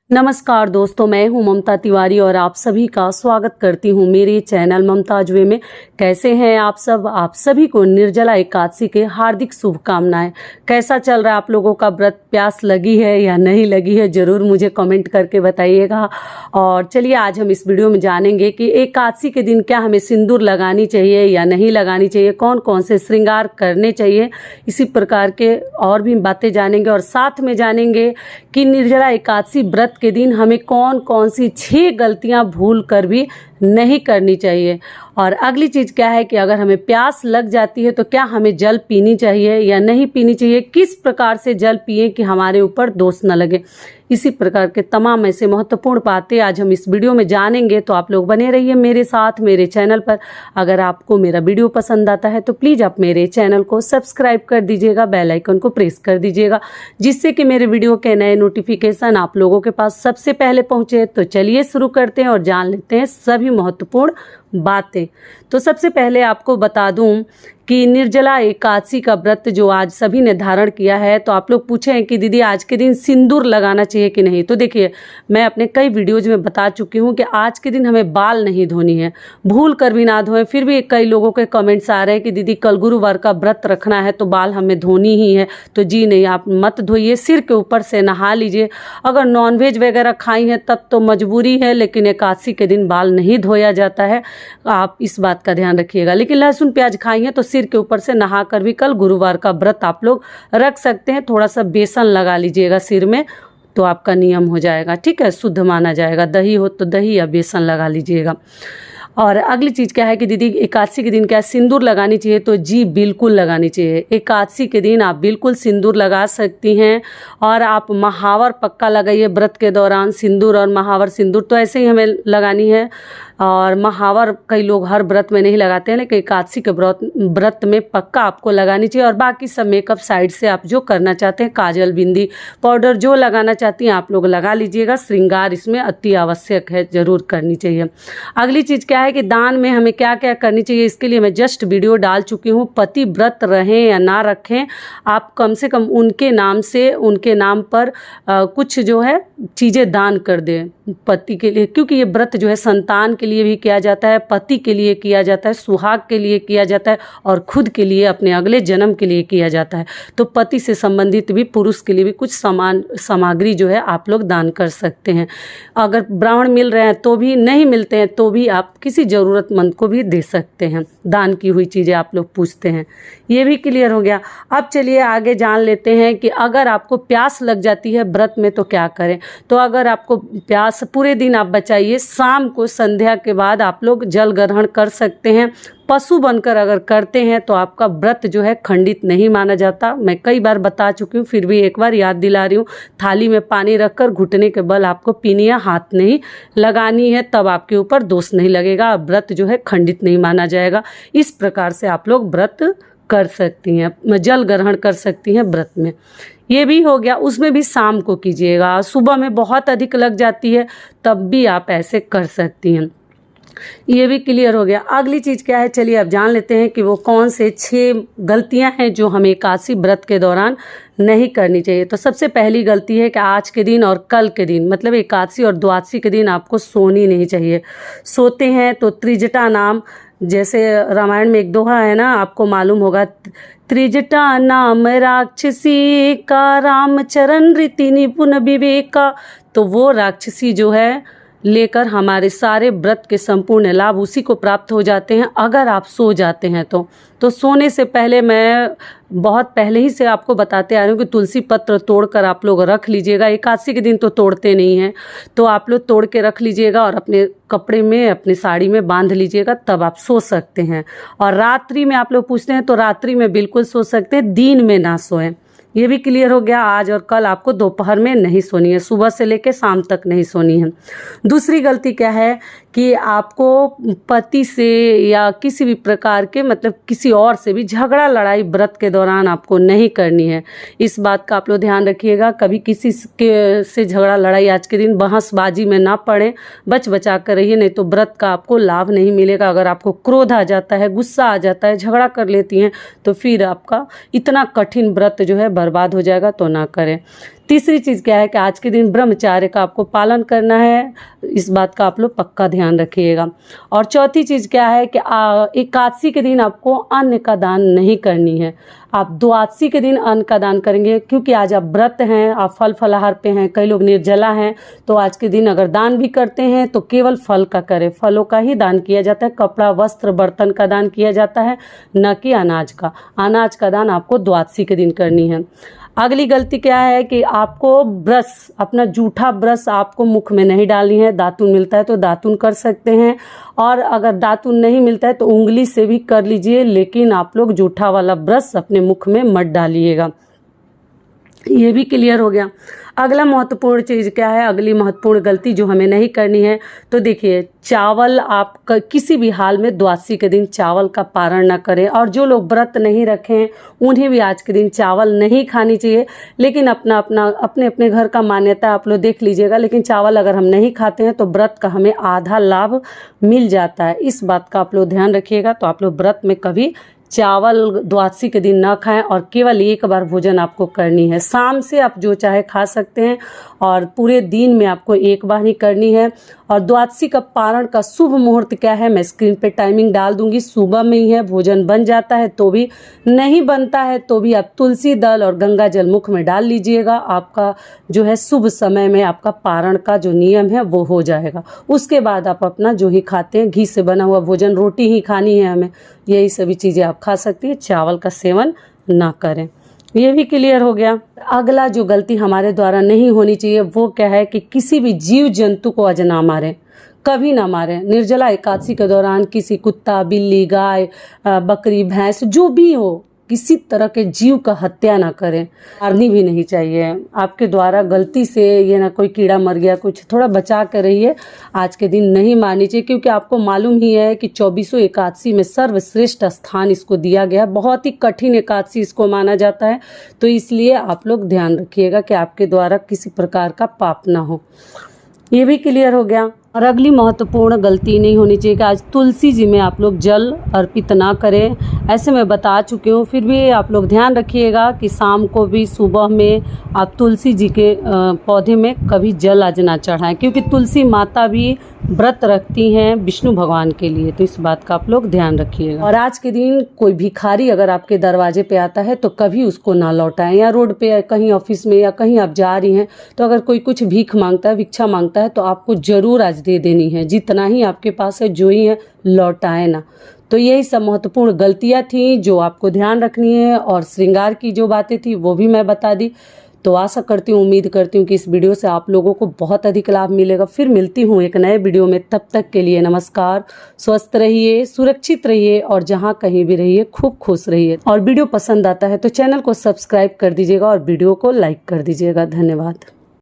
नमस्कार दोस्तों, मैं हूं ममता तिवारी और आप सभी का स्वागत करती हूं मेरे चैनल ममताज वे में। कैसे हैं आप सब? आप सभी को निर्जला एकादशी के हार्दिक शुभकामनाएं। कैसा चल रहा है आप लोगों का व्रत? प्यास लगी है या नहीं लगी है, ज़रूर मुझे कमेंट करके बताइएगा। और चलिए आज हम इस वीडियो में जानेंगे कि एकादशी के दिन क्या हमें सिंदूर लगानी चाहिए या नहीं लगानी चाहिए, कौन कौन से श्रृंगार करने चाहिए, इसी प्रकार के और भी बातें जानेंगे। और साथ में जानेंगे कि निर्जला एकादशी व्रत के दिन हमें कौन कौन सी 6 गलतियां भूल कर भी नहीं करनी चाहिए। और अगली चीज़ क्या है कि अगर हमें प्यास लग जाती है तो क्या हमें जल पीनी चाहिए या नहीं पीनी चाहिए, किस प्रकार से जल पिए कि हमारे ऊपर दोष न लगे। इसी प्रकार के तमाम ऐसे महत्वपूर्ण बातें आज हम इस वीडियो में जानेंगे, तो आप लोग बने रहिए मेरे साथ मेरे चैनल पर। अगर आपको मेरा वीडियो पसंद आता है तो प्लीज़ आप मेरे चैनल को सब्सक्राइब कर दीजिएगा, बेल आइकन को प्रेस कर दीजिएगा, जिससे कि मेरे वीडियो के नए नोटिफिकेशन आप लोगों के पास सबसे पहले पहुँचे। तो चलिए शुरू करते हैं और जान लेते हैं सभी महत्वपूर्ण बातें। तो सबसे पहले आपको बता दूं कि निर्जला एकादशी का व्रत जो आज सभी ने धारण किया है, तो आप लोग पूछे हैं कि दीदी आज के दिन सिंदूर लगाना चाहिए कि नहीं। तो देखिए, मैं अपने कई वीडियोज में बता चुकी हूँ कि आज के दिन हमें बाल नहीं धोनी है, भूल कर भी ना धोएं। फिर भी कई लोगों के कमेंट्स आ रहे हैं कि दीदी कल गुरुवार का व्रत रखना है तो बाल हमें धोनी ही है। तो जी नहीं, आप मत धोइए, सिर के ऊपर से नहा लीजिए। अगर नॉनवेज वगैरह खाई हैं तब तो मजबूरी है, लेकिन एकादशी के दिन बाल नहीं धोया जाता है, आप इस बात का ध्यान रखिएगा। लेकिन लहसुन प्याज खाई हैं तो सिर के ऊपर से नहाकर भी कल गुरुवार का व्रत आप लोग रख सकते हैं। थोड़ा सा बेसन लगा लीजिएगा सिर में, तो आपका नियम हो जाएगा, ठीक है, शुद्ध माना जाएगा। दही हो तो दही या बेसन लगा लीजिएगा। और अगली चीज़ क्या है कि दीदी एकादशी के दिन क्या सिंदूर लगानी चाहिए? तो जी बिल्कुल लगानी चाहिए। एकादशी के दिन आप बिल्कुल सिंदूर लगा सकती हैं। और आप महावर पक्का लगाइए व्रत के दौरान, सिंदूर और महावर। सिंदूर तो ऐसे ही हमें लगानी है, और महावर कई लोग हर व्रत में नहीं लगाते हैं, लेकिन एकादशी के व्रत में पक्का आपको लगानी चाहिए। और बाकी सब मेकअप साइड से आप जो करना चाहते हैं, काजल बिंदी पाउडर जो लगाना चाहती हैं आप लोग लगा लीजिएगा। श्रृंगार इसमें अति आवश्यक है, ज़रूर करनी चाहिए। अगली चीज़ क्या है कि दान में हमें क्या क्या करनी चाहिए, इसके लिए मैं जस्ट वीडियो डाल चुकी हूँ। पति व्रत रहें या ना रखें, आप कम से कम उनके नाम से, उनके नाम पर कुछ जो है चीज़ें दान कर दें पति के लिए, क्योंकि ये व्रत जो है संतान के लिए भी किया जाता है, पति के लिए किया जाता है, सुहाग के लिए किया जाता है, और खुद के लिए अपने अगले जन्म के लिए किया जाता है। तो पति से संबंधित भी, पुरुष के लिए भी कुछ सामग्री जो है आप लोग दान कर सकते हैं। अगर ब्राह्मण मिल रहे हैं तो भी, नहीं मिलते हैं तो भी आप किसी ज़रूरतमंद को भी दे सकते हैं। दान की हुई चीज़ें आप लोग पूछते हैं, ये भी क्लियर हो गया। अब चलिए आगे जान लेते हैं कि अगर आपको प्यास लग जाती है व्रत में तो क्या करें। तो अगर आपको प्यास, पूरे दिन आप बचाइए, शाम को संध्या के बाद आप लोग जल ग्रहण कर सकते हैं। पशु बनकर अगर करते हैं तो आपका व्रत जो है खंडित नहीं माना जाता। मैं कई बार बता चुकी हूँ, फिर भी एक बार याद दिला रही हूँ। थाली में पानी रखकर घुटने के बल आपको पीनी है, हाथ नहीं लगानी है, तब आपके ऊपर दोष नहीं लगेगा, व्रत जो है खंडित नहीं माना जाएगा। इस प्रकार से आप लोग व्रत कर सकती हैं, जल ग्रहण कर सकती हैं व्रत में। ये भी हो गया, उसमें भी शाम को कीजिएगा। सुबह में बहुत अधिक लग जाती है तब भी आप ऐसे कर सकती हैं, ये भी क्लियर हो गया। अगली चीज़ क्या है, चलिए अब जान लेते हैं कि वो कौन से 6 गलतियां हैं जो हमें एकादशी व्रत के दौरान नहीं करनी चाहिए। तो सबसे पहली गलती है कि आज के दिन और कल के दिन, मतलब एकादशी और द्वादशी के दिन आपको सोनी नहीं चाहिए। सोते हैं तो त्रिजटा नाम, जैसे रामायण में एक दोहा है ना, आपको मालूम होगा, त्रिजटा नाम राक्षसी का, रामचरण रीति निपुण विवेका। तो वो राक्षसी जो है लेकर हमारे सारे व्रत के संपूर्ण लाभ उसी को प्राप्त हो जाते हैं अगर आप सो जाते हैं तो सोने से पहले मैं बहुत पहले ही से आपको बताते आ रही हूँ कि तुलसी पत्र तोड़कर आप लोग रख लीजिएगा। एकादशी के दिन तो तोड़ते नहीं हैं, तो आप लोग तोड़ के रख लीजिएगा और अपने कपड़े में, अपनी साड़ी में बांध लीजिएगा, तब आप सो सकते हैं। और रात्रि में आप लोग पूछते हैं तो रात्रि में बिल्कुल सो सकते हैं, दिन में ना सोएं। ये भी क्लियर हो गया। आज और कल आपको दोपहर में नहीं सोनी है, सुबह से लेकर शाम तक नहीं सोनी है। दूसरी गलती क्या है कि आपको पति से या किसी भी प्रकार के, मतलब किसी और से भी झगड़ा लड़ाई व्रत के दौरान आपको नहीं करनी है। इस बात का आप लोग ध्यान रखिएगा। कभी किसी के से झगड़ा लड़ाई आज के दिन बहसबाजी में ना पड़े, बच बचा कर रहिए, नहीं तो व्रत का आपको लाभ नहीं मिलेगा। अगर आपको क्रोध आ जाता है, गुस्सा आ जाता है, झगड़ा कर लेती हैं, तो फिर आपका इतना कठिन व्रत जो है बर्बाद हो जाएगा, तो ना करें। तीसरी चीज़ क्या है कि आज के दिन ब्रह्मचार्य का आपको पालन करना है, इस बात का आप लोग पक्का ध्यान रखिएगा। और चौथी चीज़ क्या है कि एकादशी के दिन आपको अन्न का दान नहीं करनी है। आप द्वादशी के दिन अन्न का दान करेंगे, क्योंकि आज आप व्रत हैं, आप फल फलाहार पे हैं, कई लोग निर्जला हैं, तो आज के दिन अगर दान भी करते हैं तो केवल फल का करें, फलों का ही दान किया जाता है। कपड़ा वस्त्र बर्तन का दान किया जाता है, न कि अनाज का। अनाज का दान आपको द्वादशी के दिन करनी है। अगली गलती क्या है कि आपको ब्रश, अपना जूठा ब्रश आपको मुख में नहीं डालनी है। दातुन मिलता है तो दातुन कर सकते हैं, और अगर दातुन नहीं मिलता है तो उंगली से भी कर लीजिए, लेकिन आप लोग जूठा वाला ब्रश अपने मुख में मत डालिएगा। ये भी क्लियर हो गया। अगला महत्वपूर्ण चीज़ क्या है, अगली महत्वपूर्ण गलती जो हमें नहीं करनी है, तो देखिए चावल आप किसी भी हाल में द्वादशी के दिन चावल का पारण ना करें। और जो लोग व्रत नहीं रखें उन्हें भी आज के दिन चावल नहीं खानी चाहिए, लेकिन अपना अपना अपने अपने घर का मान्यता आप लोग देख लीजिएगा। लेकिन चावल अगर हम नहीं खाते हैं तो व्रत का हमें आधा लाभ मिल जाता है, इस बात का आप लोग ध्यान रखिएगा। तो आप लोग व्रत में कभी चावल द्वादशी के दिन ना खाएं, और केवल एक बार भोजन आपको करनी है। शाम से आप जो चाहे खा सकते हैं, और पूरे दिन में आपको एक बार ही करनी है। और द्वादशी का पारण का शुभ मुहूर्त क्या है, मैं स्क्रीन पे टाइमिंग डाल दूंगी। सुबह में ही है, भोजन बन जाता है तो भी, नहीं बनता है तो भी आप तुलसी दल और गंगा जल मुख में डाल लीजिएगा। आपका जो है शुभ समय में आपका पारण का जो नियम है वो हो जाएगा। उसके बाद आप अपना जो ही खाते हैं, घी से बना हुआ भोजन, रोटी ही खानी है हमें, यही सभी चीज़ें आप खा सकती है। चावल का सेवन ना करें। ये भी क्लियर हो गया। अगला जो गलती हमारे द्वारा नहीं होनी चाहिए वो क्या है कि किसी भी जीव जंतु को आज ना मारें, कभी ना मारें। निर्जला एकादशी के दौरान किसी कुत्ता, बिल्ली, गाय, बकरी, भैंस, जो भी हो, किसी तरह के जीव का हत्या ना करें, मारनी भी नहीं चाहिए। आपके द्वारा गलती से ये ना कोई कीड़ा मर गया, कुछ थोड़ा बचा कर रहिए, आज के दिन नहीं मारनी चाहिए। क्योंकि आपको मालूम ही है कि 24 एकादशी में सर्वश्रेष्ठ स्थान इसको दिया गया, बहुत ही कठिन एकादशी इसको माना जाता है। तो इसलिए आप लोग ध्यान रखिएगा कि आपके द्वारा किसी प्रकार का पाप ना हो। ये भी क्लियर हो गया। और अगली महत्वपूर्ण गलती नहीं होनी चाहिए कि आज तुलसी जी में आप लोग जल अर्पित ना करें। ऐसे मैं बता चुकी हूँ, फिर भी आप लोग ध्यान रखिएगा कि शाम को भी, सुबह में आप तुलसी जी के पौधे में कभी जल आज ना चढ़ाएं, क्योंकि तुलसी माता भी व्रत रखती हैं विष्णु भगवान के लिए। तो इस बात का आप लोग ध्यान रखिएगा। और आज के दिन कोई भिखारी अगर आपके दरवाजे पे आता है तो कभी उसको ना लौटाएं, या रोड पे कहीं ऑफिस में या कहीं आप जा रही हैं तो अगर कोई कुछ भीख मांगता है, भिक्षा मांगता है, तो आपको जरूर आज दे देनी है। जितना ही आपके पास है, जो ही है, लौटाए ना। तो यही सब महत्वपूर्ण गलतियां थी जो आपको ध्यान रखनी है। और श्रृंगार की जो बातें थी वो भी मैं बता दी। तो आशा करती हूँ, उम्मीद करती हूँ कि इस वीडियो से आप लोगों को बहुत अधिक लाभ मिलेगा। फिर मिलती हूँ एक नए वीडियो में, तब तक के लिए नमस्कार। स्वस्थ रहिए, सुरक्षित रहिए, और जहाँ कहीं भी रहिए खूब खुश रहिए। और वीडियो पसंद आता है तो चैनल को सब्सक्राइब कर दीजिएगा और वीडियो को लाइक कर दीजिएगा। धन्यवाद।